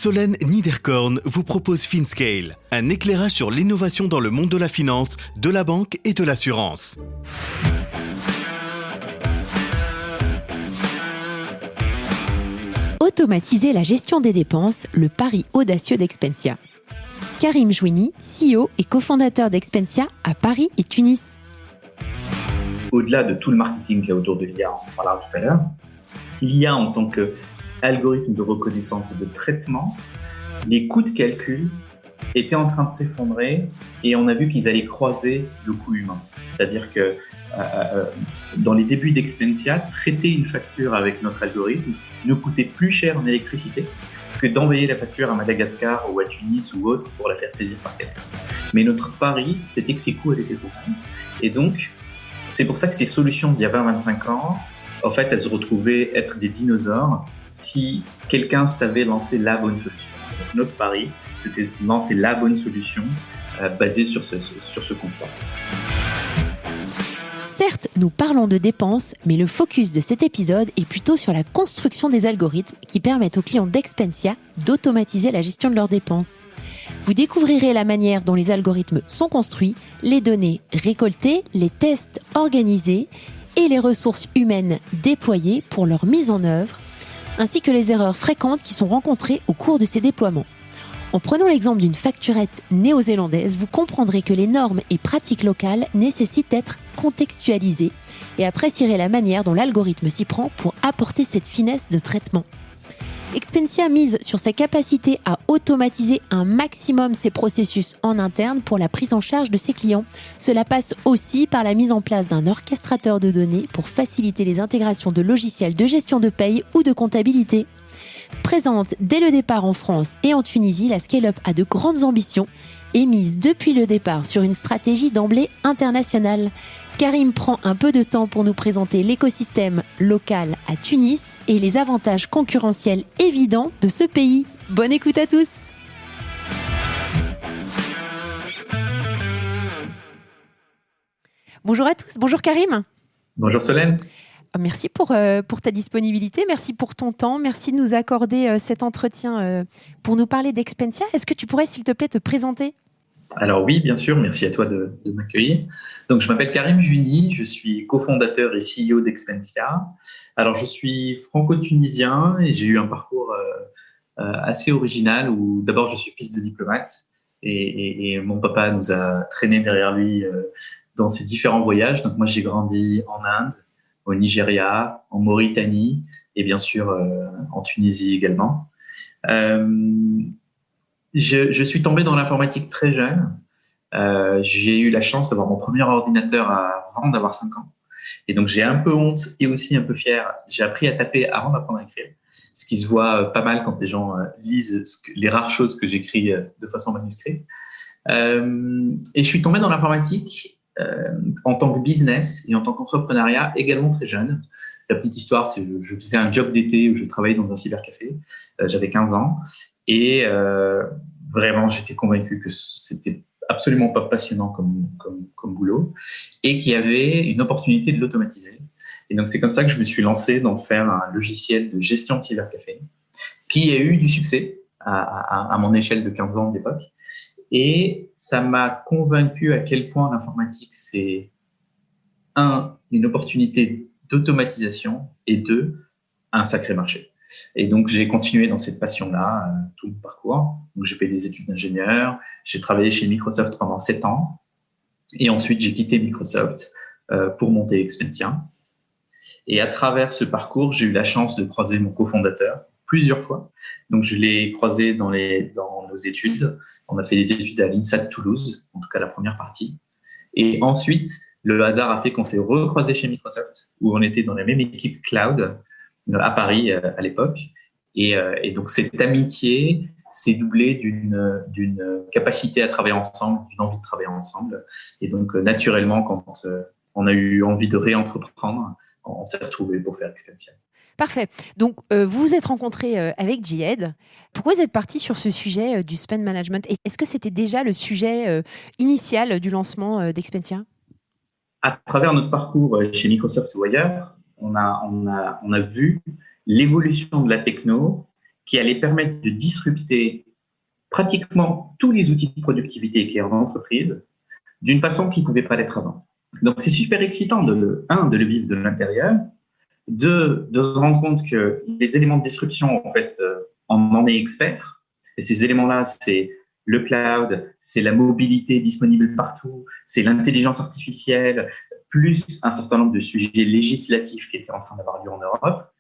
Solène Niederkorn vous propose FinScale, un éclairage sur l'innovation dans le monde de la finance, de la banque et de l'assurance. Automatiser la gestion des dépenses, le pari audacieux d'Expensia. Karim Jouini, CEO et cofondateur d'Expensia à Paris et Tunis. Au-delà de tout le marketing qu'il y a autour de l'IA, on en parlera tout à l'heure, l'IA en tant qu'algorithme de reconnaissance et de traitement, les coûts de calcul étaient en train de s'effondrer et on a vu qu'ils allaient croiser le coût humain. C'est-à-dire que dans les débuts d'Expensia, traiter une facture avec notre algorithme nous coûtait plus cher en électricité que d'envoyer la facture à Madagascar ou à Tunis ou autre pour la faire saisir par quelqu'un. Mais notre pari, c'était que ces coûts allaient s'effondrer. Et donc, c'est pour ça que ces solutions d'il y a 20-25 ans, en fait, elles se retrouvaient être des dinosaures si quelqu'un savait lancer la bonne solution. Donc, notre pari, c'était de lancer la bonne solution basée sur ce constat. Certes, nous parlons de dépenses, mais le focus de cet épisode est plutôt sur la construction des algorithmes qui permettent aux clients d'Expensia d'automatiser la gestion de leurs dépenses. Vous découvrirez la manière dont les algorithmes sont construits, les données récoltées, les tests organisés et les ressources humaines déployées pour leur mise en œuvre, ainsi que les erreurs fréquentes qui sont rencontrées au cours de ces déploiements. En prenant l'exemple d'une facturette néo-zélandaise, vous comprendrez que les normes et pratiques locales nécessitent d'être contextualisées et apprécierez la manière dont l'algorithme s'y prend pour apporter cette finesse de traitement. Expensia mise sur sa capacité à automatiser un maximum ses processus en interne pour la prise en charge de ses clients. Cela passe aussi par la mise en place d'un orchestrateur de données pour faciliter les intégrations de logiciels de gestion de paye ou de comptabilité. Présente dès le départ en France et en Tunisie, la Scale-up a de grandes ambitions et mise depuis le départ sur une stratégie d'emblée internationale. Karim prend un peu de temps pour nous présenter l'écosystème local à Tunis et les avantages concurrentiels évidents de ce pays. Bonne écoute à tous! Bonjour à tous, bonjour Karim. Bonjour Solène. Merci pour ta disponibilité, merci pour ton temps, merci de nous accorder cet entretien pour nous parler d'Expensia. Est-ce que tu pourrais, s'il te plaît, te présenter ? Alors oui, bien sûr, merci à toi de m'accueillir. Donc, je m'appelle Karim Jouini, je suis cofondateur et CEO d'Expensia. Alors, je suis franco-tunisien et j'ai eu un parcours assez original où d'abord, je suis fils de diplomate et mon papa nous a traînés derrière lui dans ses différents voyages. Donc, moi, j'ai grandi en Inde, au Nigeria, en Mauritanie et bien sûr en Tunisie également. Je suis tombé dans l'informatique très jeune. J'ai eu la chance d'avoir mon premier ordinateur avant d'avoir 5 ans. Et donc, j'ai un peu honte et aussi un peu fier. J'ai appris à taper avant d'apprendre à écrire, ce qui se voit pas mal quand les gens lisent les rares choses que j'écris de façon manuscrite. Et je suis tombé dans l'informatique en tant que business et en tant qu'entrepreneuriat également très jeune. La petite histoire, c'est que je faisais un job d'été où je travaillais dans un cybercafé. J'avais 15 ans et vraiment, j'étais convaincu que c'était absolument pas passionnant comme boulot et qu'il y avait une opportunité de l'automatiser. Et donc, c'est comme ça que je me suis lancé dans faire un logiciel de gestion de cybercafé qui a eu du succès à mon échelle de 15 ans d'époque. Et ça m'a convaincu à quel point l'informatique, c'est une opportunité d'automatisation et un sacré marché. Et donc, j'ai continué dans cette passion-là tout mon parcours. Donc, j'ai fait des études d'ingénieur, j'ai travaillé chez Microsoft pendant 7 ans et ensuite, j'ai quitté Microsoft pour monter Expensia. Et à travers ce parcours, j'ai eu la chance de croiser mon cofondateur plusieurs fois. Donc, je l'ai croisé dans nos études. On a fait des études à l'INSA de Toulouse, en tout cas la première partie. Et ensuite, le hasard a fait qu'on s'est recroisé chez Microsoft, où on était dans la même équipe cloud à Paris à l'époque. Et donc, cette amitié s'est doublée d'une capacité à travailler ensemble, d'une envie de travailler ensemble. Et donc, naturellement, quand on a eu envie de réentreprendre, on s'est retrouvés pour faire Expensia. Parfait. Donc, vous vous êtes rencontrés avec Jihad. Pourquoi vous êtes partis sur ce sujet du spend management ? Est-ce que c'était déjà le sujet initial du lancement d'Expensia ? À travers notre parcours chez Microsoft ou ailleurs, on a vu l'évolution de la techno qui allait permettre de disrupter pratiquement tous les outils de productivité qu'il y a en entreprise d'une façon qui ne pouvait pas l'être avant. Donc, c'est super excitant de le vivre de l'intérieur, de se rendre compte que les éléments de disruption, en fait, on en est expert. Et ces éléments-là, c'est le cloud, c'est la mobilité disponible partout, c'est l'intelligence artificielle, plus un certain nombre de sujets législatifs qui étaient en train d'avoir lieu en Europe.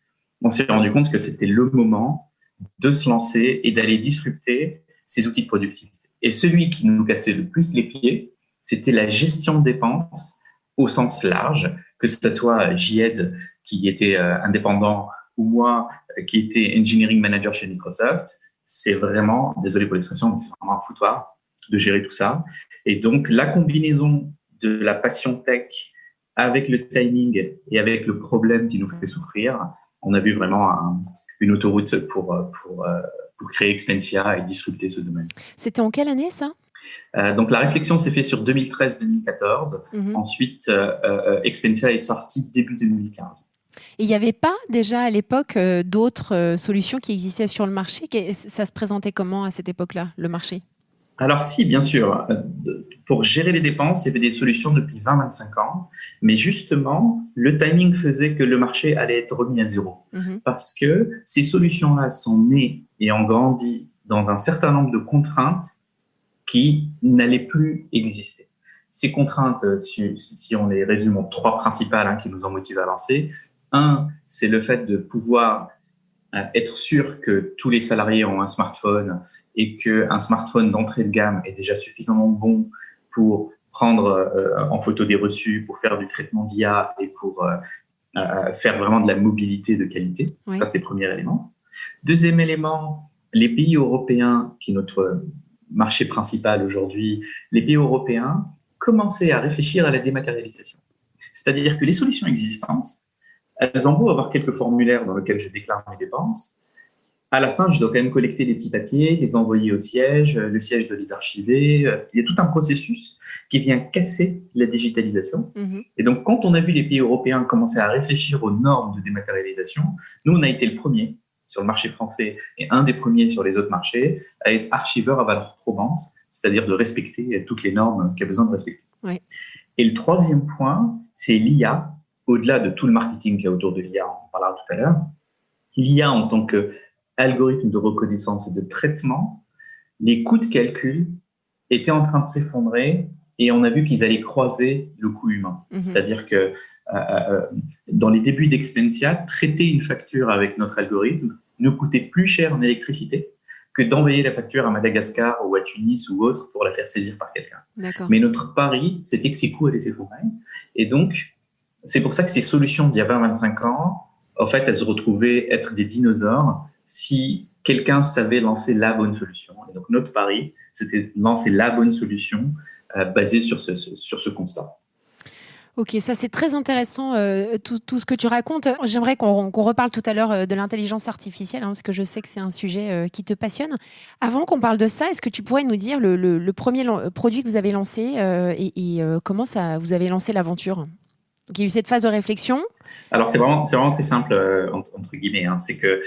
On s'est rendu compte que c'était le moment de se lancer et d'aller disrupter ces outils de productivité. Et celui qui nous cassait le plus les pieds, c'était la gestion de dépenses au sens large, que ce soit Jed, qui était indépendant, ou moi, qui était engineering manager chez Microsoft. C'est vraiment, désolé pour l'expression, mais c'est vraiment un foutoir de gérer tout ça. Et donc, la combinaison de la passion tech avec le timing et avec le problème qui nous fait souffrir, on a vu vraiment une autoroute pour créer Expensia et disrupter ce domaine. C'était en quelle année, ça ? Donc, la réflexion s'est faite sur 2013-2014. Ensuite, Expensia est sorti début 2015. Et il n'y avait pas déjà à l'époque d'autres solutions qui existaient sur le marché ? Ça se présentait comment à cette époque-là, le marché ? Alors si, bien sûr. Pour gérer les dépenses, il y avait des solutions depuis 20-25 ans. Mais justement, le timing faisait que le marché allait être remis à zéro. Parce que ces solutions-là sont nées et ont grandi dans un certain nombre de contraintes qui n'allaient plus exister. Ces contraintes, si on les résume en 3 principales qui nous ont motivés à lancer. Un, c'est le fait de pouvoir être sûr que tous les salariés ont un smartphone et qu'un smartphone d'entrée de gamme est déjà suffisamment bon pour prendre en photo des reçus, pour faire du traitement d'IA et pour faire vraiment de la mobilité de qualité. Oui. Ça, c'est le premier élément. Deuxième élément, les pays européens, qui est notre marché principal aujourd'hui, les pays européens commençaient à réfléchir à la dématérialisation. C'est-à-dire que les solutions existantes, elles ont beau avoir quelques formulaires dans lesquels je déclare mes dépenses. À la fin, je dois quand même collecter les petits papiers, les envoyer au siège, le siège de les archiver. Il y a tout un processus qui vient casser la digitalisation. Et donc, quand on a vu les pays européens commencer à réfléchir aux normes de dématérialisation, nous, on a été le premier sur le marché français et un des premiers sur les autres marchés à être archiveur à valeur probante, c'est-à-dire de respecter toutes les normes qu'il y a besoin de respecter. Ouais. Et le troisième point, c'est l'IA. Au-delà de tout le marketing qu'il y a autour de l'IA, on en parlera tout à l'heure, l'IA en tant qu'algorithme de reconnaissance et de traitement, les coûts de calcul étaient en train de s'effondrer et on a vu qu'ils allaient croiser le coût humain. C'est-à-dire que dans les débuts d'Expensia, traiter une facture avec notre algorithme nous coûtait plus cher en électricité que d'envoyer la facture à Madagascar ou à Tunis ou autre pour la faire saisir par quelqu'un. D'accord. Mais notre pari, c'était que ces coûts allaient s'effondrer. Et donc, c'est pour ça que ces solutions d'il y a 20-25 ans, en fait, elles se retrouvaient être des dinosaures si quelqu'un savait lancer la bonne solution. Et donc, notre pari, c'était de lancer la bonne solution basée sur ce constat. Ok, ça c'est très intéressant, tout ce que tu racontes. J'aimerais qu'on reparle tout à l'heure de l'intelligence artificielle, parce que je sais que c'est un sujet qui te passionne. Avant qu'on parle de ça, est-ce que tu pourrais nous dire le premier produit que vous avez lancé et comment vous avez lancé l'aventure ? Donc, il y a eu cette phase de réflexion. Alors, c'est vraiment très simple, entre guillemets. C'est que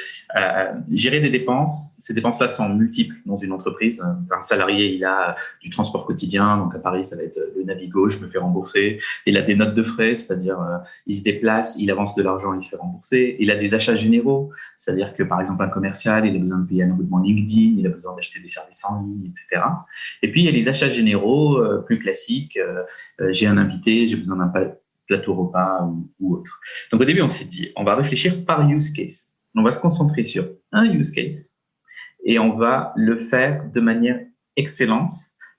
gérer des dépenses, ces dépenses-là sont multiples dans une entreprise. Un salarié, il a du transport quotidien. Donc, à Paris, ça va être le Navigo, je me fais rembourser. Il a des notes de frais, c'est-à-dire il se déplace, il avance de l'argent, il se fait rembourser. Il a des achats généraux, c'est-à-dire que, par exemple, un commercial, il a besoin de payer un abonnement LinkedIn, il a besoin d'acheter des services en ligne, etc. Et puis, il y a les achats généraux plus classiques. J'ai un invité, j'ai besoin d'un plateau repas ou autre. Donc, au début, on s'est dit, on va réfléchir par use case. On va se concentrer sur un use case et on va le faire de manière excellente.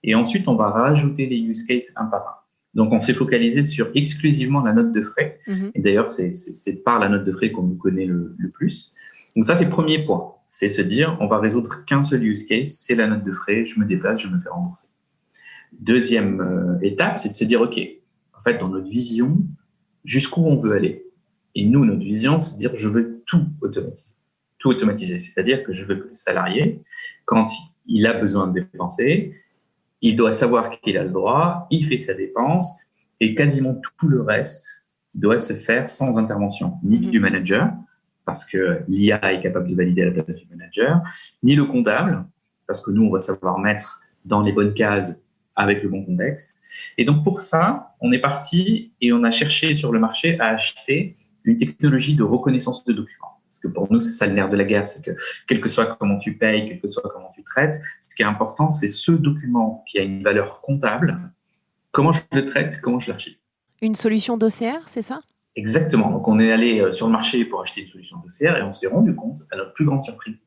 Et ensuite, on va rajouter les use cases un par un. Donc, on s'est focalisé sur exclusivement la note de frais. Et d'ailleurs, c'est par la note de frais qu'on nous connaît le plus. Donc, ça, c'est le premier point. C'est se dire, on va résoudre qu'un seul use case, c'est la note de frais, je me déplace, je me fais rembourser. Deuxième étape, c'est de se dire, OK, en fait, dans notre vision, jusqu'où on veut aller. Et nous, notre vision, c'est de dire, je veux tout automatiser. Tout automatiser. C'est-à-dire que je veux que le salarié, quand il a besoin de dépenser, il doit savoir qu'il a le droit, il fait sa dépense, et quasiment tout le reste doit se faire sans intervention, ni du manager, parce que l'IA est capable de valider à la place du manager, ni le comptable, parce que nous, on va savoir mettre dans les bonnes cases avec le bon contexte. Et donc, pour ça, on est parti et on a cherché sur le marché à acheter une technologie de reconnaissance de documents. Parce que pour nous, c'est ça le nerf de la guerre, c'est que quel que soit comment tu payes, quel que soit comment tu traites, ce qui est important, c'est ce document qui a une valeur comptable, comment je le traite, comment je l'archive. Une solution d'OCR, c'est ça ? Exactement. Donc, on est allé sur le marché pour acheter une solution d'OCR et on s'est rendu compte, à notre plus grande surprise,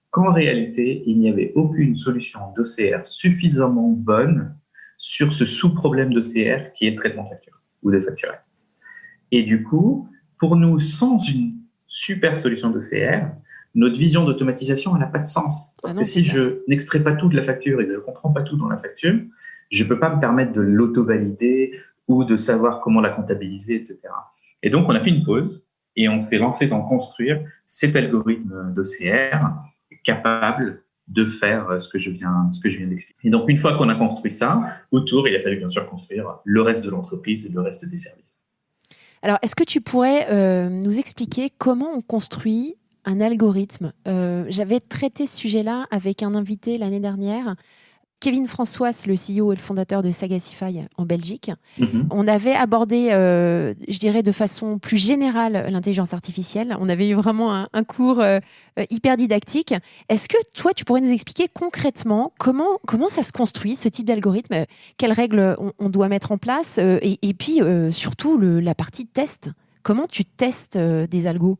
qu'en réalité, il n'y avait aucune solution d'OCR suffisamment bonne sur ce sous-problème d'OCR qui est le traitement de facture ou de facturette. Et du coup, pour nous, sans une super solution d'OCR, notre vision d'automatisation n'a pas de sens. Parce que si je n'extrais pas tout de la facture et que je ne comprends pas tout dans la facture, je ne peux pas me permettre de l'auto-valider ou de savoir comment la comptabiliser, etc. Et donc, on a fait une pause et on s'est lancé dans construire cet algorithme d'OCR capable de faire ce que je viens d'expliquer. Et donc, une fois qu'on a construit ça, autour, il a fallu bien sûr construire le reste de l'entreprise et le reste des services. Alors, est-ce que tu pourrais nous expliquer comment on construit un algorithme ? J'avais traité ce sujet-là avec un invité l'année dernière, Kevin François, le CEO et le fondateur de Sagacify en Belgique. On avait abordé, je dirais, de façon plus générale l'intelligence artificielle. On avait eu vraiment un cours hyper didactique. Est-ce que toi, tu pourrais nous expliquer concrètement comment ça se construit, ce type d'algorithme ? Quelles règles on doit mettre en place ? Et puis, surtout, la partie test. Comment tu testes des algos ?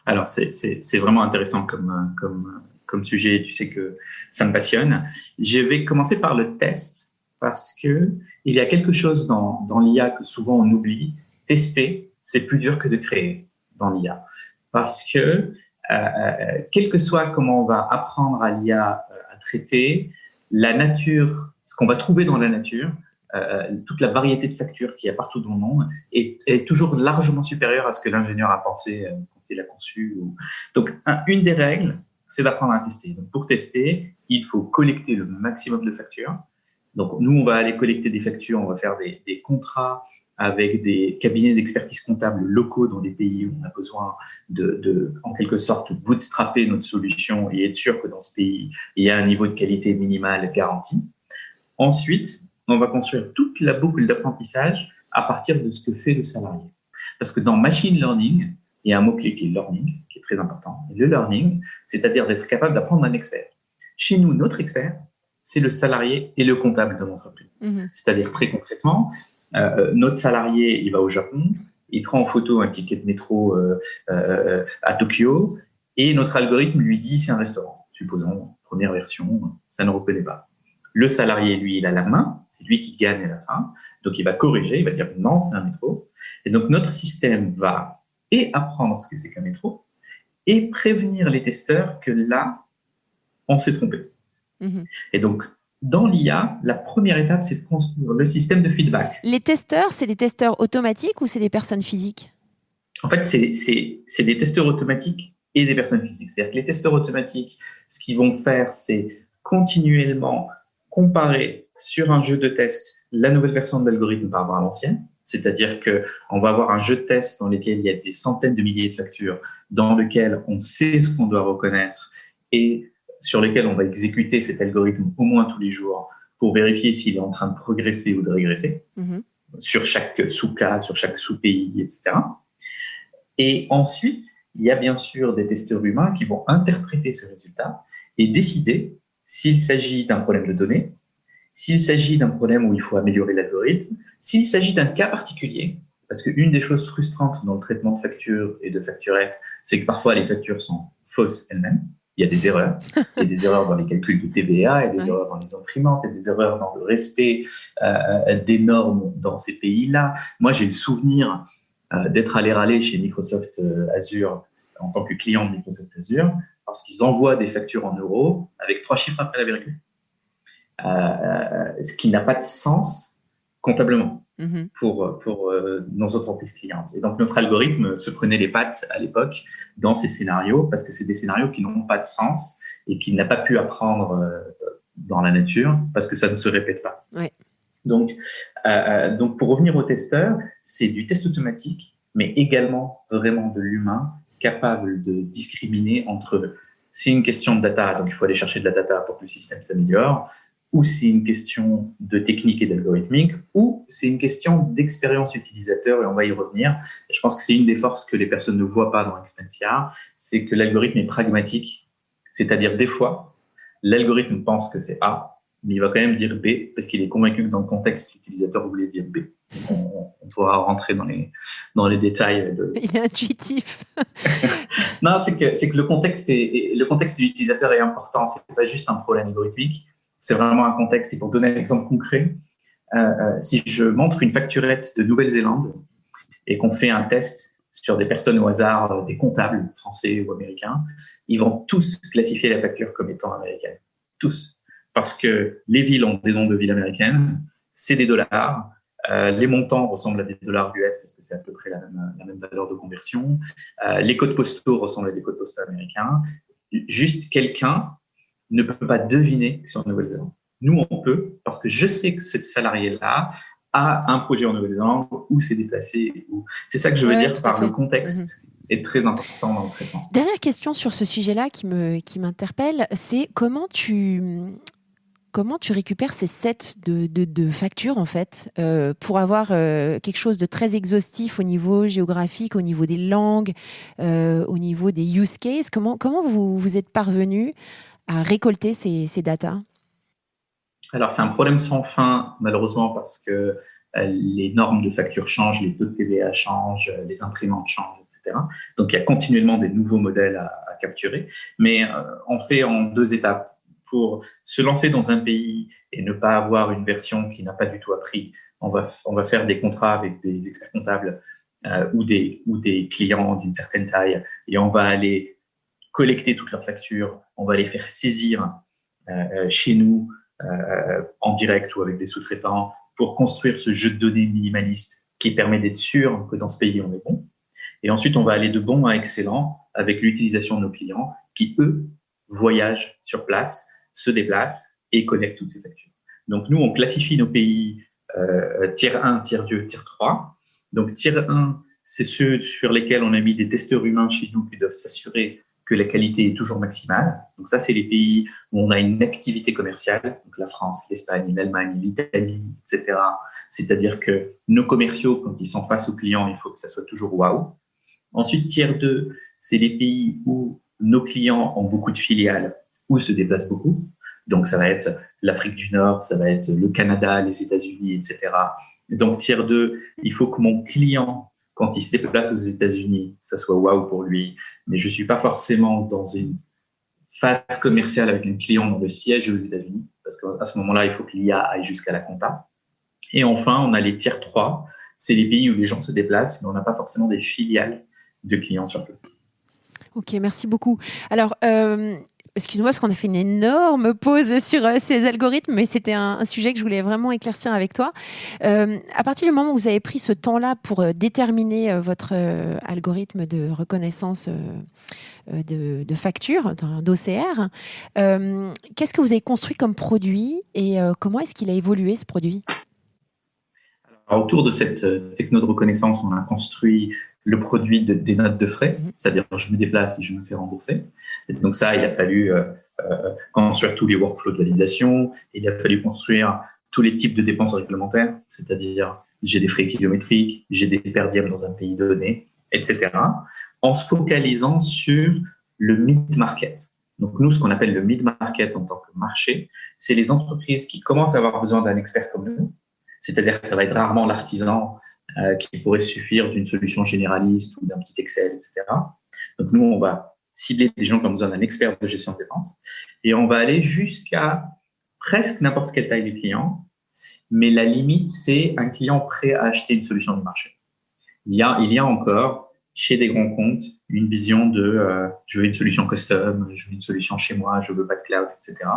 Alors, c'est vraiment intéressant comme sujet, tu sais que ça me passionne. Je vais commencer par le test parce que il y a quelque chose dans l'IA que souvent on oublie. Tester, c'est plus dur que de créer dans l'IA. Parce que, quel que soit comment on va apprendre à l'IA à traiter, la nature, ce qu'on va trouver dans la nature, toute la variété de factures qu'il y a partout dans le monde est toujours largement supérieure à ce que l'ingénieur a pensé quand il a conçu. Donc, une des règles, c'est d'apprendre à tester. Donc, pour tester, il faut collecter le maximum de factures. Donc, nous, on va aller collecter des factures, on va faire des contrats avec des cabinets d'expertise comptable locaux dans des pays où on a besoin en quelque sorte, bootstrapper notre solution et être sûr que dans ce pays, il y a un niveau de qualité minimal garanti. Ensuite, on va construire toute la boucle d'apprentissage à partir de ce que fait le salarié. Parce que dans machine learning, il y a un mot-clé qui est learning, qui est très important. Et le learning, c'est-à-dire d'être capable d'apprendre d'un expert. Chez nous, notre expert, c'est le salarié et le comptable de l'entreprise. C'est-à-dire, très concrètement, notre salarié, il va au Japon, il prend en photo un ticket de métro à Tokyo, et notre algorithme lui dit c'est un restaurant. Supposons, première version, ça ne reconnaît pas. Le salarié, lui, il a la main, c'est lui qui gagne à la fin, donc il va corriger, il va dire non, c'est un métro. Et donc, notre système va et apprendre ce que c'est qu'un métro, et prévenir les testeurs que là, on s'est trompé. Et donc, dans l'IA, la première étape, c'est de construire le système de feedback. Les testeurs, c'est des testeurs automatiques ou c'est des personnes physiques ? En fait, c'est des testeurs automatiques et des personnes physiques. C'est-à-dire que les testeurs automatiques, ce qu'ils vont faire, c'est continuellement comparer sur un jeu de test la nouvelle version de l'algorithme par rapport à l'ancienne. C'est-à-dire qu'on va avoir un jeu de test dans lequel il y a des centaines de milliers de factures, dans lequel on sait ce qu'on doit reconnaître et sur lequel on va exécuter cet algorithme au moins tous les jours pour vérifier s'il est en train de progresser ou de régresser sur chaque sous-cas, sur chaque sous-pays, etc. Et ensuite, il y a bien sûr des testeurs humains qui vont interpréter ce résultat et décider s'il s'agit d'un problème de données, s'il s'agit d'un problème où il faut améliorer l'algorithme, s'il s'agit d'un cas particulier, parce qu'une des choses frustrantes dans le traitement de factures et de facturettes, c'est que parfois les factures sont fausses elles-mêmes. Il y a des erreurs. Il y a des erreurs dans les calculs de TVA, il y a des erreurs dans les imprimantes, il y a des erreurs dans le respect des normes dans ces pays-là. Moi, j'ai le souvenir d'être allé râler chez Microsoft Azure en tant que client de Microsoft Azure parce qu'ils envoient des factures en euros avec 3 chiffres après la virgule. Ce qui n'a pas de sens comptablement pour nos entreprises clientes. Et donc, notre algorithme se prenait les pattes à l'époque dans ces scénarios parce que c'est des scénarios qui n'ont pas de sens et qu'il n'a pas pu apprendre dans la nature parce que ça ne se répète pas. Ouais. Donc, pour revenir aux testeurs, c'est du test automatique, mais également vraiment de l'humain capable de discriminer entre c'est une question de data, donc il faut aller chercher de la data pour que le système s'améliore, ou c'est une question de technique et d'algorithmique, ou c'est une question d'expérience utilisateur, et on va y revenir. Et je pense que c'est une des forces que les personnes ne voient pas dans Expensia, c'est que l'algorithme est pragmatique, c'est-à-dire des fois, l'algorithme pense que c'est A, mais il va quand même dire B, parce qu'il est convaincu que dans le contexte, l'utilisateur voulait dire B. On pourra rentrer dans les détails. Il est intuitif. Non, c'est que le contexte de l'utilisateur est important. C'est pas juste un problème algorithmique, c'est vraiment un contexte. Et pour donner un exemple concret, si je montre une facturette de Nouvelle-Zélande et qu'on fait un test sur des personnes au hasard, des comptables français ou américains, ils vont tous classifier la facture comme étant américaine. Tous. Parce que les villes ont des noms de villes américaines, c'est des dollars, les montants ressemblent à des dollars US parce que c'est à peu près la même valeur de conversion, les codes postaux ressemblent à des codes postaux américains. Juste quelqu'un ne peut pas deviner que c'est en Nouvelle-Zélande. Nous, on peut, parce que je sais que ce salarié-là a un projet en Nouvelle-Zélande ou s'est déplacé. C'est ça que je veux dire par le contexte. Est très important dans le traitement. Dernière question sur ce sujet-là qui m'interpelle, c'est comment tu récupères ces sets de factures, en fait, pour avoir quelque chose de très exhaustif au niveau géographique, au niveau des langues, au niveau des use cases? Comment vous êtes parvenu à récolter ces datas? Alors, c'est un problème sans fin, malheureusement, parce que les normes de facture changent, les taux de TVA changent, les imprimantes changent, etc. Donc, il y a continuellement des nouveaux modèles à capturer. Mais on fait en 2 étapes. Pour se lancer dans un pays et ne pas avoir une version qui n'a pas du tout appris, on va faire des contrats avec des experts comptables ou des clients d'une certaine taille et on va aller collecter toutes leurs factures, on va les faire saisir chez nous en direct ou avec des sous-traitants pour construire ce jeu de données minimaliste qui permet d'être sûr que dans ce pays, on est bon. Et ensuite, on va aller de bon à excellent avec l'utilisation de nos clients qui, eux, voyagent sur place, se déplacent et connectent toutes ces factures. Donc, nous, on classifie nos pays tier 1, tier 2, tier 3. Donc, tier 1, c'est ceux sur lesquels on a mis des testeurs humains chez nous qui doivent s'assurer que la qualité est toujours maximale. Donc, ça, c'est les pays où on a une activité commerciale. Donc, la France, l'Espagne, l'Allemagne, l'Italie, etc. C'est-à-dire que nos commerciaux, quand ils sont face aux clients, il faut que ça soit toujours waouh. Ensuite, tier 2, c'est les pays où nos clients ont beaucoup de filiales ou se déplacent beaucoup. Donc, ça va être l'Afrique du Nord, ça va être le Canada, les États-Unis, etc. Donc, tier 2, il faut que mon client, quand il se déplace aux États-Unis, ça soit waouh pour lui. Mais je ne suis pas forcément dans une phase commerciale avec un client dans le siège aux États-Unis, parce qu'à ce moment-là, il faut que l'IA aille jusqu'à la compta. Et enfin, on a les tier 3, c'est les pays où les gens se déplacent, mais on n'a pas forcément des filiales de clients sur place. Ok, merci beaucoup. Alors, excuse-moi, parce qu'on a fait une énorme pause sur ces algorithmes, mais c'était un sujet que je voulais vraiment éclaircir avec toi. À partir du moment où vous avez pris ce temps-là pour déterminer votre algorithme de reconnaissance de facture, d'OCR, qu'est-ce que vous avez construit comme produit et comment est-ce qu'il a évolué, ce produit? Alors, autour de cette techno de reconnaissance, on a construit le produit des notes de frais, c'est-à-dire je me déplace et je me fais rembourser. Et donc ça, il a fallu construire tous les workflows de validation, il a fallu construire tous les types de dépenses réglementaires, c'est-à-dire j'ai des frais kilométriques, j'ai des per diem dans un pays donné, etc., en se focalisant sur le mid-market. Donc nous, ce qu'on appelle le mid-market en tant que marché, c'est les entreprises qui commencent à avoir besoin d'un expert comme nous, c'est-à-dire que ça va être rarement l'artisan qui pourrait suffire d'une solution généraliste ou d'un petit Excel, etc. Donc, nous, on va cibler des gens qui ont besoin d'un expert de gestion de dépenses et on va aller jusqu'à presque n'importe quelle taille de client, mais la limite, c'est un client prêt à acheter une solution du marché. Il y a encore, chez des grands comptes, une vision de je veux une solution custom, je veux une solution chez moi, je veux pas de cloud, etc.,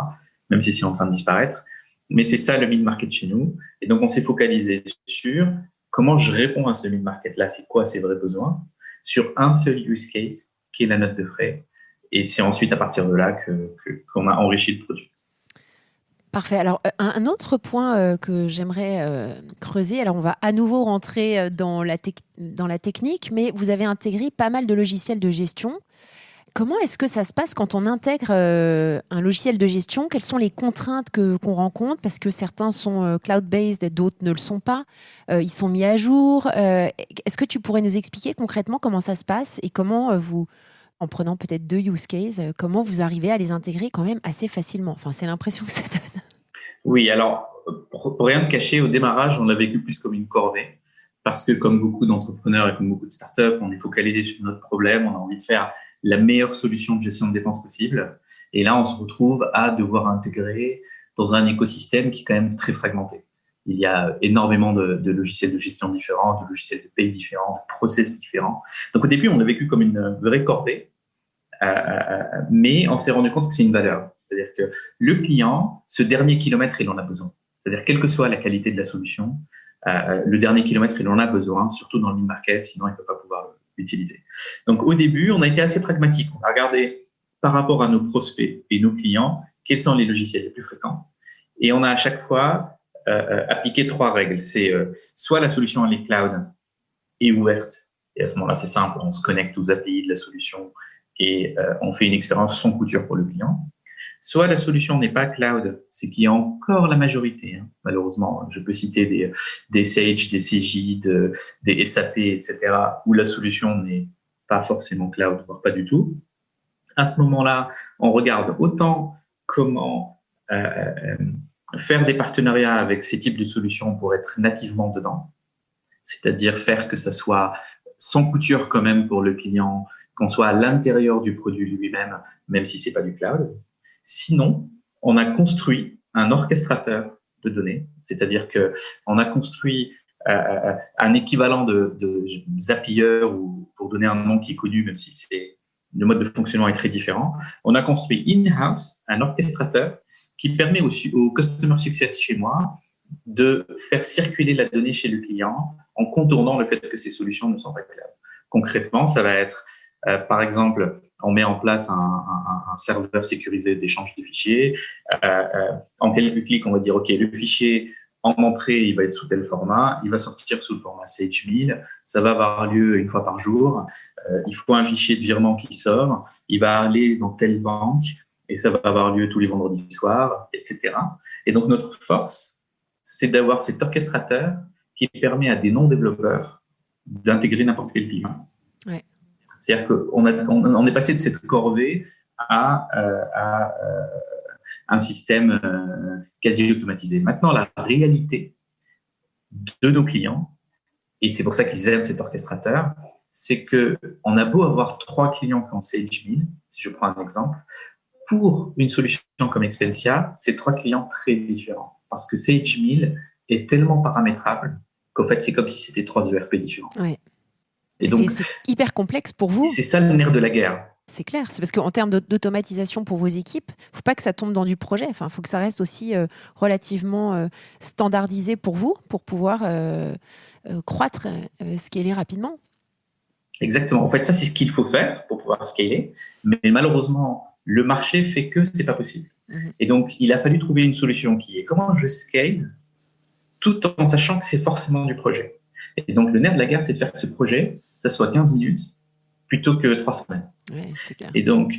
même si c'est en train de disparaître. Mais c'est ça le mid-market chez nous. Et donc, on s'est focalisé sur comment je réponds à ce mid-market-là, c'est quoi ses vrais besoins, sur un seul use case, qui est la note de frais. Et c'est ensuite à partir de là qu'on a enrichi le produit. Parfait. Alors, un autre point que j'aimerais creuser, alors on va à nouveau rentrer dans la technique, mais vous avez intégré pas mal de logiciels de gestion. Comment est-ce que ça se passe quand on intègre un logiciel de gestion? Quelles sont les contraintes qu'on rencontre? Parce que certains sont cloud-based et d'autres ne le sont pas. Ils sont mis à jour. Est-ce que tu pourrais nous expliquer concrètement comment ça se passe et comment en prenant peut-être 2 use cases, comment vous arrivez à les intégrer quand même assez facilement? Enfin, c'est l'impression que ça donne. Oui, alors, pour rien te cacher, au démarrage, on l'a vécu plus comme une corvée parce que comme beaucoup d'entrepreneurs et comme beaucoup de startups, on est focalisé sur notre problème, on a envie de faire la meilleure solution de gestion de dépenses possible. Et là, on se retrouve à devoir intégrer dans un écosystème qui est quand même très fragmenté. Il y a énormément de logiciels de gestion différents, de logiciels de paye différents, de process différents. Donc, au début, on l'a vécu comme une vraie corvée. Mais on s'est rendu compte que c'est une valeur. C'est-à-dire que le client, ce dernier kilomètre, il en a besoin. C'est-à-dire, quelle que soit la qualité de la solution, le dernier kilomètre, il en a besoin, surtout dans le mid-market, sinon il ne peut pas pouvoir l'utiliser. Donc, au début, on a été assez pragmatique. On a regardé par rapport à nos prospects et nos clients, quels sont les logiciels les plus fréquents. Et on a à chaque fois appliqué 3 règles. C'est soit la solution elle est cloud et ouverte, et à ce moment-là, c'est simple, on se connecte aux API de la solution et on fait une expérience sans couture pour le client. Soit la solution n'est pas cloud, c'est qu'il y a encore la majorité. Malheureusement, je peux citer des Sage, des CJ, des SAP, etc., où la solution n'est pas forcément cloud, voire pas du tout. À ce moment-là, on regarde autant comment faire des partenariats avec ces types de solutions pour être nativement dedans, c'est-à-dire faire que ça soit sans couture quand même pour le client, qu'on soit à l'intérieur du produit lui-même, même si c'est pas du cloud. Sinon, on a construit un orchestrateur de données, c'est-à-dire que on a construit un équivalent de Zapier, ou pour donner un nom qui est connu, même si le mode de fonctionnement est très différent. On a construit in-house un orchestrateur qui permet au Customer Success chez moi de faire circuler la donnée chez le client en contournant le fait que ces solutions ne sont pas cloud. Concrètement, ça va être, par exemple, on met en place un serveur sécurisé d'échange de fichiers. En quelques clics, on va dire, OK, le fichier en entrée, il va être sous tel format, il va sortir sous le format Sage 1000, ça va avoir lieu une fois par jour, il faut un fichier de virement qui sort, il va aller dans telle banque et ça va avoir lieu tous les vendredis soirs, etc. Et donc, notre force, c'est d'avoir cet orchestrateur qui permet à des non-développeurs d'intégrer n'importe quel client. Ouais. C'est-à-dire qu'on est passé de cette corvée à un système quasi automatisé. Maintenant, la réalité de nos clients, et c'est pour ça qu'ils aiment cet orchestrateur, c'est qu'on a beau avoir 3 clients qui ont Sage 1000, si je prends un exemple, pour une solution comme Expensia, c'est 3 clients très différents. Parce que Sage 1000 est tellement paramétrable qu'en fait, c'est comme si c'était 3 ERP différents. Ouais. Et donc, c'est hyper complexe pour vous. C'est ça le nerf de la guerre. C'est clair, c'est parce qu'en termes d'automatisation pour vos équipes, il ne faut pas que ça tombe dans du projet. Enfin, il faut que ça reste aussi relativement standardisé pour vous, pour pouvoir croître, scaler rapidement. Exactement. En fait, ça, c'est ce qu'il faut faire pour pouvoir scaler. Mais malheureusement, le marché fait que ce n'est pas possible. Mm-hmm. Et donc, il a fallu trouver une solution qui est comment je scale tout en sachant que c'est forcément du projet. Et donc, le nerf de la guerre, c'est de faire que ce projet, ça soit 15 minutes plutôt que 3 semaines. Ouais, c'est clair. Et donc,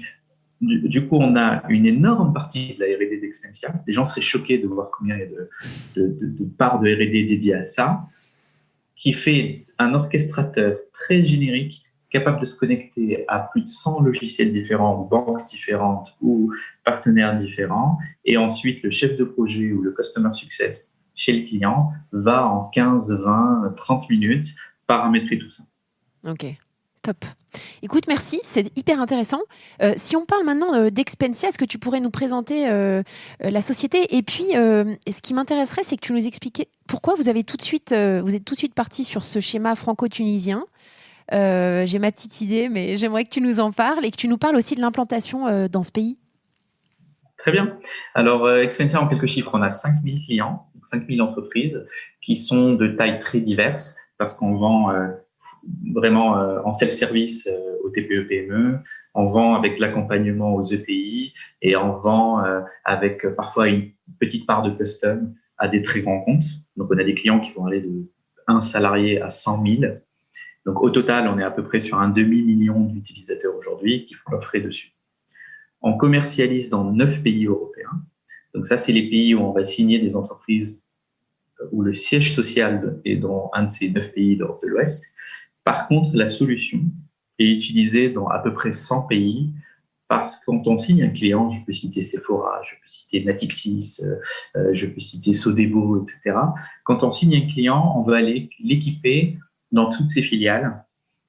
du coup, on a une énorme partie de la R&D d'Expensia. Les gens seraient choqués de voir combien il y a de parts de R&D dédiées à ça, qui fait un orchestrateur très générique, capable de se connecter à plus de 100 logiciels différents, ou banques différentes, ou partenaires différents. Et ensuite, le chef de projet ou le Customer Success chez le client va en 15, 20, 30 minutes paramétrer tout ça. Ok, top. Écoute, merci, c'est hyper intéressant. Si on parle maintenant d'Expensia, est-ce que tu pourrais nous présenter la société? Et puis, ce qui m'intéresserait, c'est que tu nous expliquais pourquoi vous êtes tout de suite parti sur ce schéma franco-tunisien. J'ai ma petite idée, mais j'aimerais que tu nous en parles et que tu nous parles aussi de l'implantation dans ce pays. Très bien. Alors, Expensia, en quelques chiffres, on a 5000 clients, 5000 entreprises qui sont de tailles très diverses parce qu'on vend vraiment en self-service aux aux TPE-PME, on vend avec l'accompagnement aux ETI et on vend avec parfois une petite part de custom à des très grands comptes. Donc, on a des clients qui vont aller de 1 salarié à 100 000. Donc, au total, on est à peu près sur un demi-million d'utilisateurs aujourd'hui qui font leurs frais dessus. On commercialise dans 9 pays européens. Donc, ça, c'est les pays où on va signer des entreprises où le siège social est dans un de ces 9 pays d'Europe de l'Ouest. Par contre, la solution est utilisée dans à peu près 100 pays parce que quand on signe un client, je peux citer Sephora, je peux citer Natixis, je peux citer Sodebo, etc. Quand on signe un client, on va aller l'équiper dans toutes ses filiales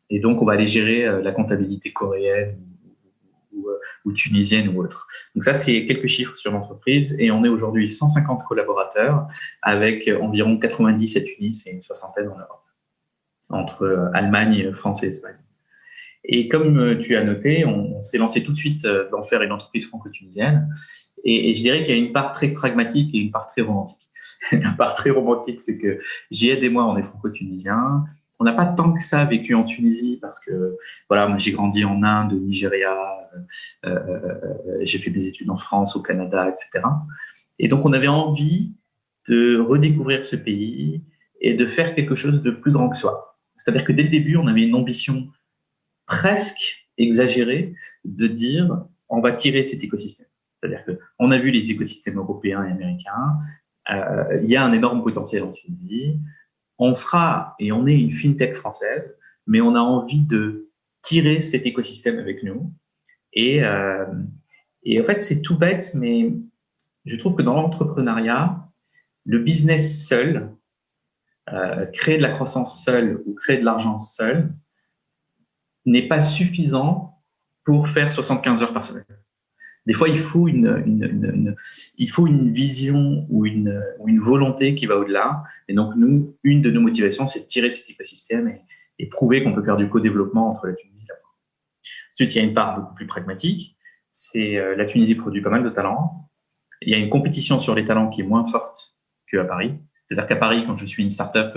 et donc on va aller gérer la comptabilité coréenne ou tunisienne ou autre. Donc ça, c'est quelques chiffres sur l'entreprise et on est aujourd'hui 150 collaborateurs avec environ 90 à Tunis et une soixantaine en Europe, entre Allemagne, France et Espagne. Et comme tu as noté, on s'est lancé tout de suite d'en faire une entreprise franco-tunisienne et je dirais qu'il y a une part très pragmatique et une part très romantique. La part très romantique, c'est que Jihad et moi, on est franco-tunisiens. On n'a pas tant que ça vécu en Tunisie parce que voilà, moi j'ai grandi en Inde, au Nigeria, j'ai fait des études en France, au Canada, etc. Et donc on avait envie de redécouvrir ce pays et de faire quelque chose de plus grand que soi. C'est-à-dire que dès le début, on avait une ambition presque exagérée de dire on va tirer cet écosystème. C'est-à-dire que on a vu les écosystèmes européens et américains, il y a un énorme potentiel en Tunisie. On sera et on est une fintech française, mais on a envie de tirer cet écosystème avec nous. Et en fait, c'est tout bête, mais je trouve que dans l'entrepreneuriat, le business seul, créer de la croissance seul ou créer de l'argent seul, n'est pas suffisant pour faire 75 heures par semaine. Des fois, il faut une vision ou une volonté qui va au-delà. Et donc, nous, une de nos motivations, c'est de tirer cet écosystème et prouver qu'on peut faire du co-développement entre la Tunisie et la France. Ensuite, il y a une part beaucoup plus pragmatique. C'est la Tunisie produit pas mal de talents. Il y a une compétition sur les talents qui est moins forte qu'à Paris. C'est-à-dire qu'à Paris, quand je suis une start-up,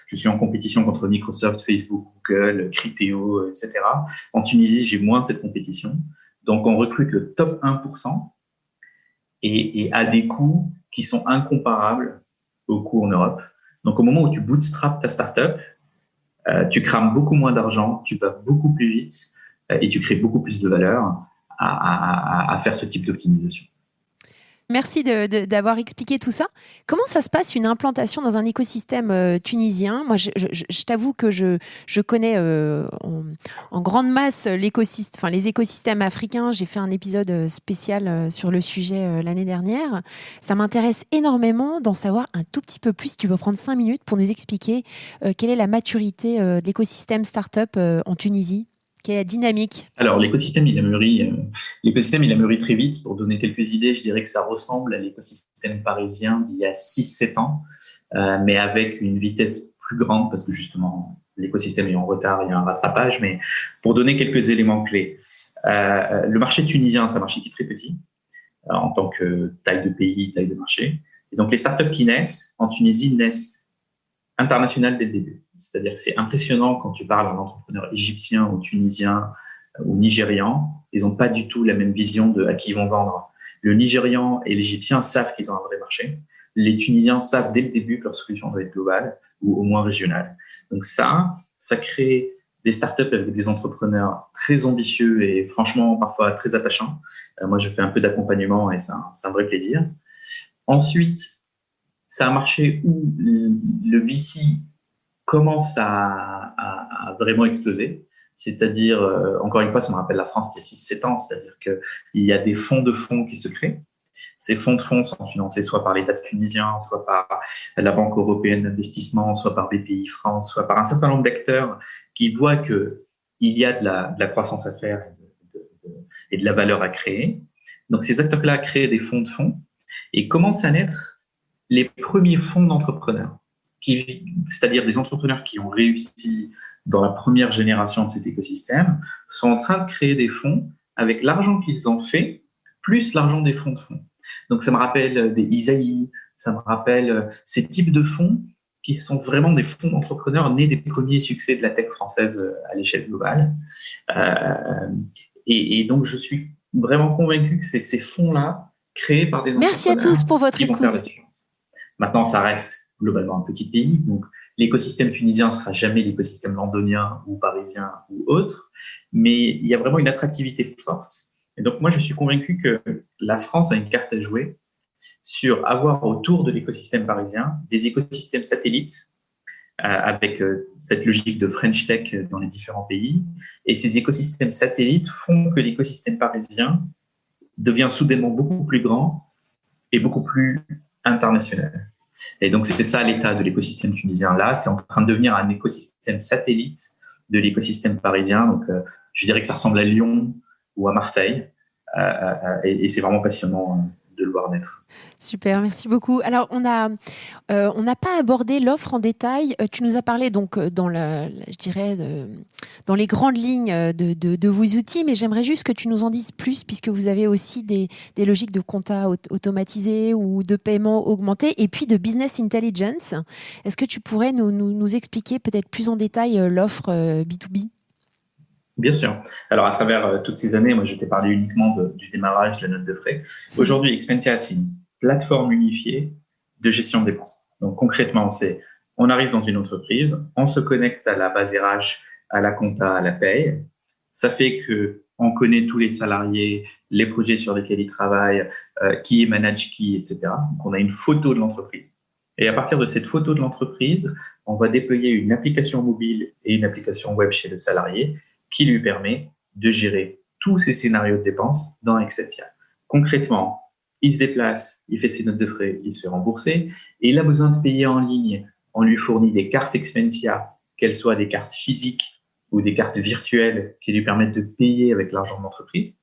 je suis en compétition contre Microsoft, Facebook, Google, Criteo, etc. En Tunisie, j'ai moins de cette compétition. Donc, on recrute le top 1% et à des coûts qui sont incomparables aux coûts en Europe. Donc, au moment où tu bootstrap ta startup, tu crames beaucoup moins d'argent, tu vas beaucoup plus vite et tu crées beaucoup plus de valeur à faire ce type d'optimisation. Merci d'avoir expliqué tout ça. Comment ça se passe une implantation dans un écosystème tunisien ? Moi, je t'avoue que je connais en grande masse les écosystèmes africains. J'ai fait un épisode spécial sur le sujet l'année dernière. Ça m'intéresse énormément d'en savoir un tout petit peu plus. Si tu peux prendre 5 minutes pour nous expliquer quelle est la maturité de l'écosystème startup en Tunisie ? Quelle est la dynamique ? Alors, l'écosystème, il a mûri très vite. Pour donner quelques idées, je dirais que ça ressemble à l'écosystème parisien d'il y a 6-7 ans, mais avec une vitesse plus grande parce que justement, l'écosystème est en retard, il y a un rattrapage. Mais pour donner quelques éléments clés, le marché tunisien, c'est un marché qui est très petit en tant que taille de pays, taille de marché. Et donc, les startups qui naissent en Tunisie naissent internationales dès le début. C'est-à-dire que c'est impressionnant quand tu parles à un entrepreneur égyptien ou tunisien ou nigérian, ils n'ont pas du tout la même vision de à qui ils vont vendre. Le Nigérian et l'Égyptien savent qu'ils ont un vrai marché. Les Tunisiens savent dès le début que leur solution doit être globale ou au moins régionale. Donc ça crée des startups avec des entrepreneurs très ambitieux et franchement parfois très attachants. Moi, je fais un peu d'accompagnement et c'est un vrai plaisir. Ensuite, c'est un marché où le VC commence à vraiment exploser. C'est-à-dire, encore une fois, ça me rappelle la France il y a 6-7 ans, c'est-à-dire qu'il y a des fonds de fonds qui se créent. Ces fonds de fonds sont financés soit par l'État tunisien, soit par la Banque européenne d'investissement, soit par BPI France, soit par un certain nombre d'acteurs qui voient qu'il y a de la croissance à faire et de la valeur à créer. Donc, ces acteurs-là créent des fonds de fonds et commencent à naître les premiers fonds d'entrepreneurs, c'est-à-dire des entrepreneurs qui ont réussi dans la première génération de cet écosystème, sont en train de créer des fonds avec l'argent qu'ils ont fait, plus l'argent des fonds de fonds. Donc, ça me rappelle des Isaïe, ça me rappelle ces types de fonds qui sont vraiment des fonds d'entrepreneurs nés des premiers succès de la tech française à l'échelle globale. Et donc, je suis vraiment convaincu que c'est ces fonds-là, créés par des entrepreneurs, merci à tous pour votre qui vont faire la écoute. différence. Maintenant, ça reste globalement un petit pays, donc l'écosystème tunisien ne sera jamais l'écosystème londonien ou parisien ou autre, mais il y a vraiment une attractivité forte. Et donc, moi, je suis convaincu que la France a une carte à jouer sur avoir autour de l'écosystème parisien des écosystèmes satellites avec cette logique de French Tech dans les différents pays. Et ces écosystèmes satellites font que l'écosystème parisien devient soudainement beaucoup plus grand et beaucoup plus international. Et donc, c'est ça l'état de l'écosystème tunisien là. C'est en train de devenir un écosystème satellite de l'écosystème parisien. Donc, je dirais que ça ressemble à Lyon ou à Marseille. Et c'est vraiment passionnant de le voir naître. Super, merci beaucoup. Alors, on n'a pas abordé l'offre en détail. Tu nous as parlé donc dans les grandes lignes de vos outils, mais j'aimerais juste que tu nous en dises plus, puisque vous avez aussi des logiques de compta automatisées ou de paiement augmenté, et puis de business intelligence. Est-ce que tu pourrais nous expliquer peut-être plus en détail l'offre B2B ? Bien sûr. Alors, à travers toutes ces années, moi, je t'ai parlé uniquement du démarrage de la note de frais. Aujourd'hui, Expensia, c'est une plateforme unifiée de gestion de dépenses. Donc, concrètement, on arrive dans une entreprise, on se connecte à la base RH, à la compta, à la paye. Ça fait qu'on connaît tous les salariés, les projets sur lesquels ils travaillent, qui manage qui, etc. Donc, on a une photo de l'entreprise. Et à partir de cette photo de l'entreprise, on va déployer une application mobile et une application web chez le salarié qui lui permet de gérer tous ces scénarios de dépenses dans Expensia. Concrètement, il se déplace, il fait ses notes de frais, il se fait rembourser, et il a besoin de payer en ligne. On lui fournit des cartes Expensia, qu'elles soient des cartes physiques ou des cartes virtuelles qui lui permettent de payer avec l'argent de l'entreprise.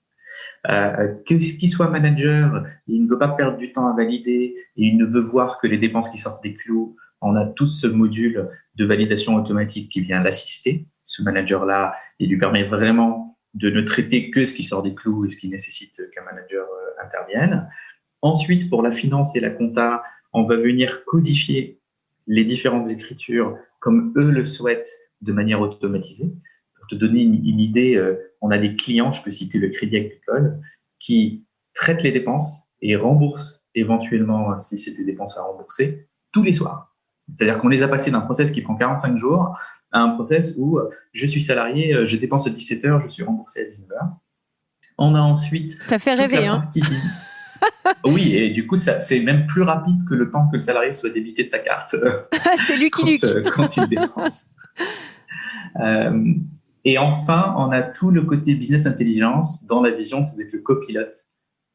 Qu'il soit manager, il ne veut pas perdre du temps à valider, et il ne veut voir que les dépenses qui sortent des clous. On a tout ce module de validation automatique qui vient l'assister. Ce manager-là, il lui permet vraiment de ne traiter que ce qui sort des clous et ce qui nécessite qu'un manager intervienne. Ensuite, pour la finance et la compta, on va venir codifier les différentes écritures comme eux le souhaitent de manière automatisée. Pour te donner une idée, on a des clients, je peux citer le Crédit Agricole, qui traitent les dépenses et remboursent éventuellement, si c'est des dépenses à rembourser, tous les soirs. C'est-à-dire qu'on les a passés d'un process qui prend 45 jours à un process où je suis salarié, je dépense à 17 heures, je suis remboursé à 19 heures. On a ensuite… Ça fait rêver, hein. Oui, et du coup, c'est même plus rapide que le temps que le salarié soit débité de sa carte. C'est Lucky Luke. Quand il dépense. Et enfin, on a tout le côté business intelligence dans la vision, c'est d'être le copilote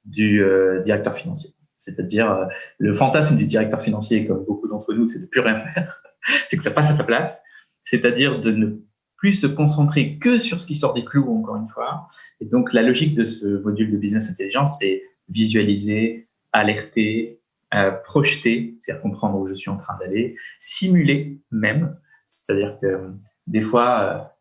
du directeur financier. C'est-à-dire, le fantasme du directeur financier, comme beaucoup d'entre nous, c'est de plus rien faire. C'est que ça passe à sa place. C'est-à-dire de ne plus se concentrer que sur ce qui sort des clous, encore une fois. Et donc, la logique de ce module de business intelligence, c'est visualiser, alerter, projeter, c'est-à-dire comprendre où je suis en train d'aller, simuler même. C'est-à-dire que des fois,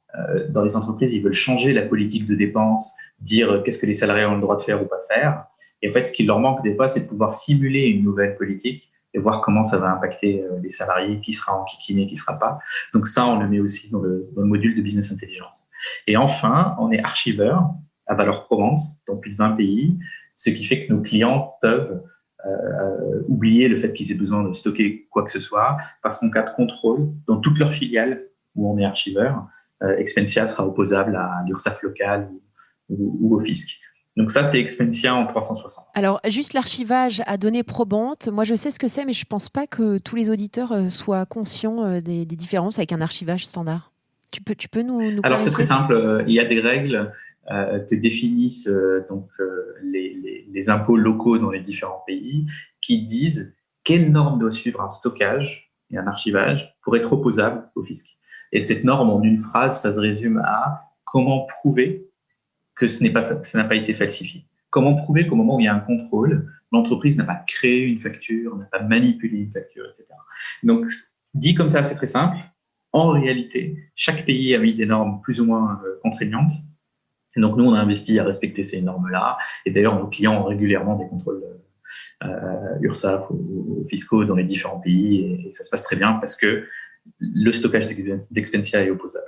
dans les entreprises, ils veulent changer la politique de dépenses, dire qu'est-ce que les salariés ont le droit de faire ou pas faire. Et en fait, ce qui leur manque des fois, c'est de pouvoir simuler une nouvelle politique et voir comment ça va impacter les salariés, qui sera enquiquiné, qui sera pas. Donc ça, on le met aussi dans le module de business intelligence. Et enfin, on est archiveur à valeur probante dans plus de 20 pays, ce qui fait que nos clients peuvent oublier le fait qu'ils aient besoin de stocker quoi que ce soit, parce qu'en cas de contrôle, dans toutes leurs filiales où on est archiveur, Expensia sera opposable à l'URSSAF locale ou au fisc. Donc ça, c'est Expensia en 360. Alors, juste l'archivage à données probantes, moi je sais ce que c'est, mais je ne pense pas que tous les auditeurs soient conscients des différences avec un archivage standard. Tu peux nous Alors, c'est très simple. Il y a des règles que définissent les impôts locaux dans les différents pays qui disent quelle norme doit suivre un stockage et un archivage pour être opposable au fisc. Et cette norme, en une phrase, ça se résume à comment prouver que ça n'a pas été falsifié. Comment prouver qu'au moment où il y a un contrôle, l'entreprise n'a pas créé une facture, n'a pas manipulé une facture, etc. Donc, dit comme ça, c'est très simple. En réalité, chaque pays a mis des normes plus ou moins contraignantes. Et donc, nous, on a investi à respecter ces normes-là. Et d'ailleurs, nos clients ont régulièrement des contrôles URSSAF ou fiscaux dans les différents pays et ça se passe très bien parce que le stockage d'Expensia est opposable.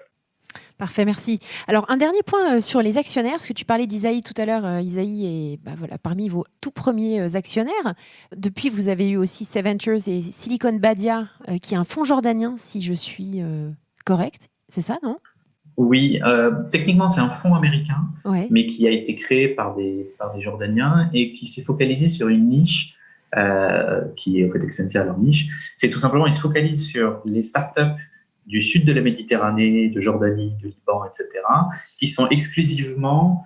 Parfait, merci. Alors, un dernier point sur les actionnaires, parce que tu parlais d'Isaïe tout à l'heure. Isaïe est parmi vos tout premiers actionnaires. Depuis, vous avez eu aussi Save Ventures et Silicon Badia, qui est un fonds jordanien, si je suis correcte. C'est ça, non ? Oui, techniquement, c'est un fonds américain, Ouais. mais qui a été créé par des Jordaniens et qui s'est focalisé sur une niche qui est en fait Expensia leur niche. C'est tout simplement, ils se focalisent sur les startups du sud de la Méditerranée, de Jordanie, de Liban, etc., qui sont exclusivement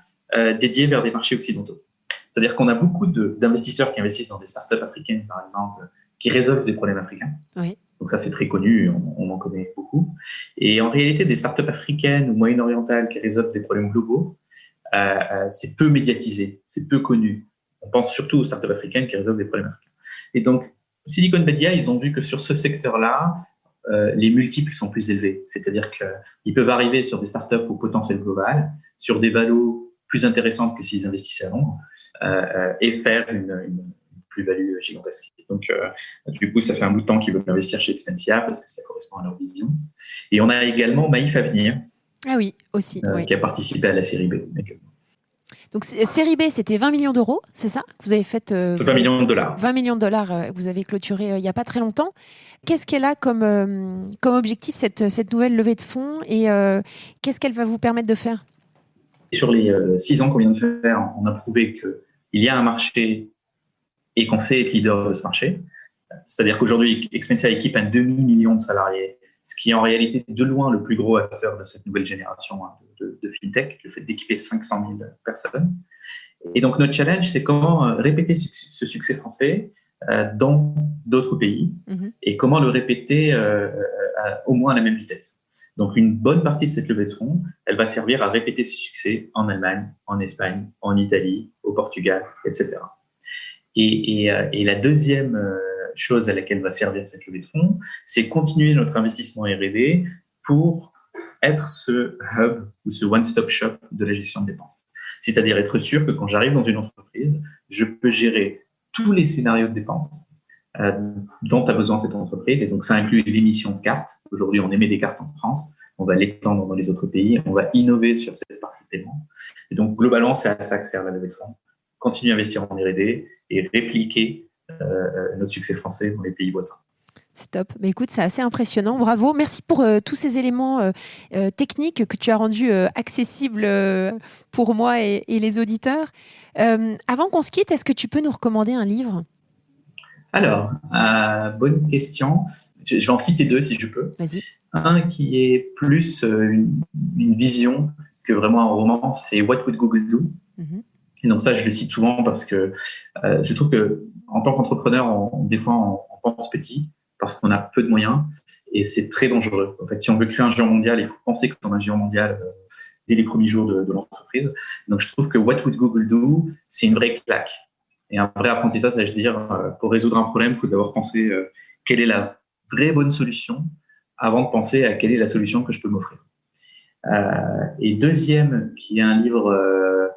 dédiés vers des marchés occidentaux. C'est-à-dire qu'on a beaucoup d'investisseurs qui investissent dans des startups africaines, par exemple, qui résolvent des problèmes africains. Oui. Donc ça, c'est très connu, on en connaît beaucoup. Et en réalité, des startups africaines ou moyen-orientales qui résolvent des problèmes globaux, c'est peu médiatisé, c'est peu connu. On pense surtout aux startups africaines qui résolvent des problèmes africains. Et donc, Silicon Badia, ils ont vu que sur ce secteur-là, les multiples sont plus élevés. C'est-à-dire qu'ils peuvent arriver sur des startups au potentiel global, sur des valos plus intéressantes que s'ils investissaient à Londres, et faire une plus-value gigantesque. Donc, du coup, ça fait un bout de temps qu'ils veulent investir chez Expensia parce que ça correspond à leur vision. Et on a également Maïf Avenir, Ah oui, aussi. Oui. qui a participé à la série B. Donc, série B, c'était 20 millions d'euros, c'est ça ? Vous avez fait 20 millions de dollars. 20 millions de dollars, vous avez clôturé il n'y a pas très longtemps. Qu'est-ce qu'elle a comme objectif, cette nouvelle levée de fonds, et qu'est-ce qu'elle va vous permettre de faire ? Sur les 6 ans qu'on vient de faire, on a prouvé qu'il y a un marché et qu'on sait être leader de ce marché. C'est-à-dire qu'aujourd'hui, Expensia équipe un demi-million de salariés, ce qui est en réalité de loin le plus gros acteur de cette nouvelle génération de FinTech, le fait d'équiper 500 000 personnes. Et donc, notre challenge, c'est comment répéter ce succès français dans d'autres pays et comment le répéter au moins à la même vitesse. Donc, une bonne partie de cette levée de fonds, elle va servir à répéter ce succès en Allemagne, en Espagne, en Italie, au Portugal, etc. Et la deuxième chose à laquelle va servir cette levée de fonds, c'est continuer notre investissement R&D pour être ce hub ou ce one-stop shop de la gestion de dépenses. C'est-à-dire être sûr que quand j'arrive dans une entreprise, je peux gérer tous les scénarios de dépenses dont a besoin cette entreprise. Et donc, ça inclut l'émission de cartes. Aujourd'hui, on émet des cartes en France. On va l'étendre dans les autres pays. On va innover sur cette partie de paiement. Et donc, globalement, c'est à ça que sert la levée de fonds. Continuer à investir en R&D et répliquer notre succès français dans les pays voisins. C'est top. Mais écoute, c'est assez impressionnant. Bravo. Merci pour tous ces éléments techniques que tu as rendus accessibles pour moi et les auditeurs. Avant qu'on se quitte, est-ce que tu peux nous recommander un livre ? Alors, bonne question. Je vais en citer 2 si je peux. Vas-y. Un qui est plus une vision que vraiment un roman, c'est What Would Google Do ? Et donc ça, je le cite souvent parce que je trouve que en tant qu'entrepreneur, des fois, on pense petit parce qu'on a peu de moyens et c'est très dangereux. En fait, si on veut créer un géant mondial, il faut penser comme un géant mondial dès les premiers jours de l'entreprise. Donc, je trouve que What Would Google Do, c'est une vraie claque. Et un vrai apprentissage, ça veut dire, pour résoudre un problème, il faut d'abord penser quelle est la vraie bonne solution avant de penser à quelle est la solution que je peux m'offrir. Et deuxième, qui est un livre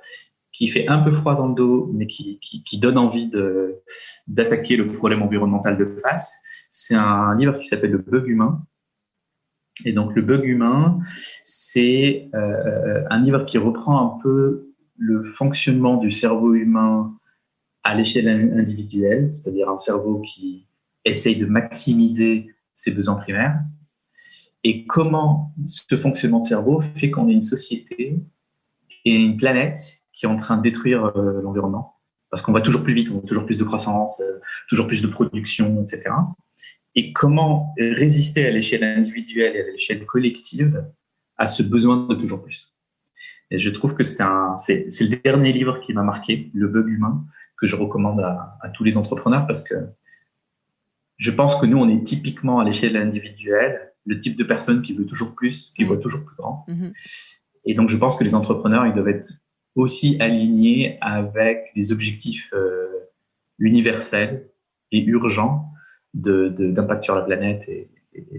qui fait un peu froid dans le dos, mais qui donne envie d'attaquer le problème environnemental de face, c'est un livre qui s'appelle Le Bug Humain. Et donc, Le Bug Humain, c'est un livre qui reprend un peu le fonctionnement du cerveau humain à l'échelle individuelle, c'est-à-dire un cerveau qui essaye de maximiser ses besoins primaires, et comment ce fonctionnement de cerveau fait qu'on est une société et une planète qui est en train de détruire l'environnement, parce qu'on va toujours plus vite, on a toujours plus de croissance, toujours plus de production, etc. Et comment résister à l'échelle individuelle et à l'échelle collective à ce besoin de toujours plus. Et je trouve que c'est le dernier livre qui m'a marqué, Le Bug Humain, que je recommande à tous les entrepreneurs, parce que je pense que nous, on est typiquement à l'échelle individuelle le type de personne qui veut toujours plus, qui voit toujours plus grand. Et donc, je pense que les entrepreneurs, ils doivent être aussi alignés avec des objectifs universels et urgents d'impact sur la planète et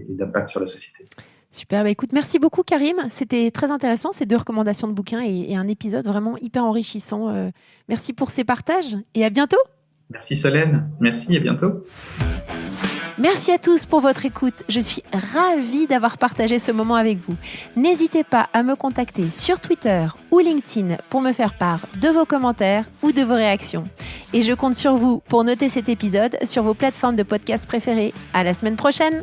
d'impact sur la société. Super, écoute, merci beaucoup Karim, c'était très intéressant ces 2 recommandations de bouquins et un épisode vraiment hyper enrichissant. Merci pour ces partages et à bientôt. Merci Solène, merci, à bientôt. Merci à tous pour votre écoute. Je suis ravie d'avoir partagé ce moment avec vous. N'hésitez pas à me contacter sur Twitter ou LinkedIn pour me faire part de vos commentaires ou de vos réactions. Et je compte sur vous pour noter cet épisode sur vos plateformes de podcast préférées. À la semaine prochaine!